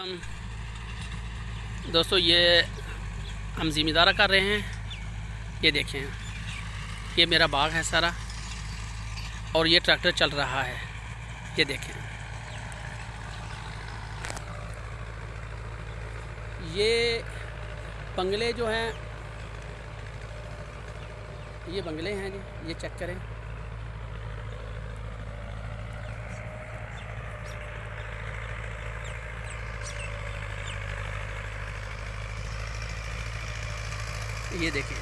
हम दोस्तों ये हम ज़िम्मेदारा कर रहे हैं। ये देखें, ये मेरा बाग है सारा और ये ट्रैक्टर चल रहा है। ये देखें, ये बंगले जो हैं, ये बंगले हैं जी, ये चेक करें। ये देखें,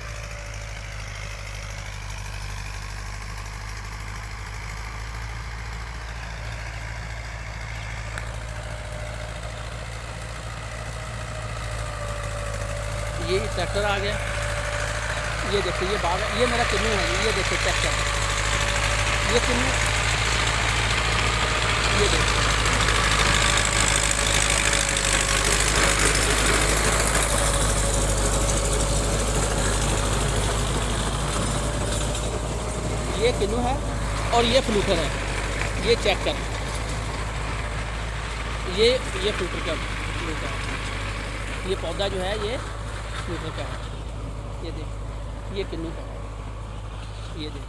ये ट्रैक्टर आ गया। ये देखिए, ये बाग है, ये मेरा किन्नू है। ये देखिए, चेक करें, ये किन्नू, ये देखिए, ये किन्नू है और ये फ्लूटर है। ये चेक करें, ये फ्लूटर का फ्लूटर है। ये पौधा जो है ये फ्लूटर का है। ये देख, ये किन्नू का है। ये देख,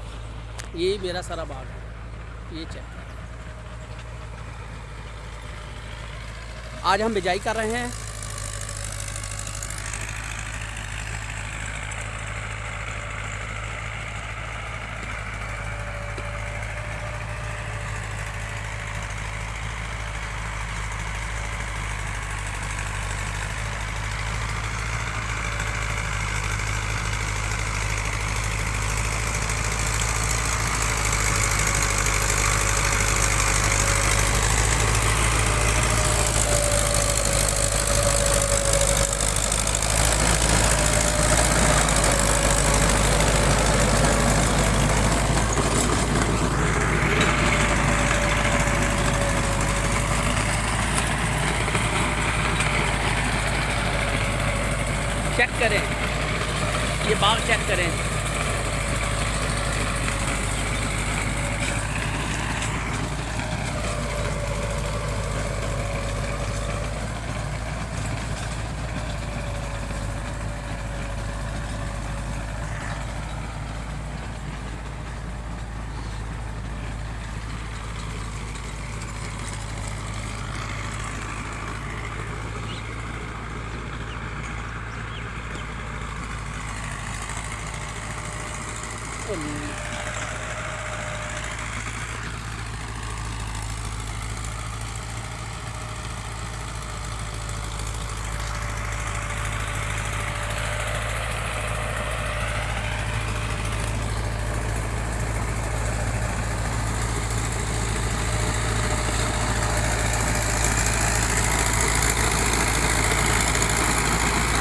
ये मेरा सारा बाग है। ये चेक करें। आज हम बिजाई कर रहे हैं। चेक करें, ये बाग चेक करें।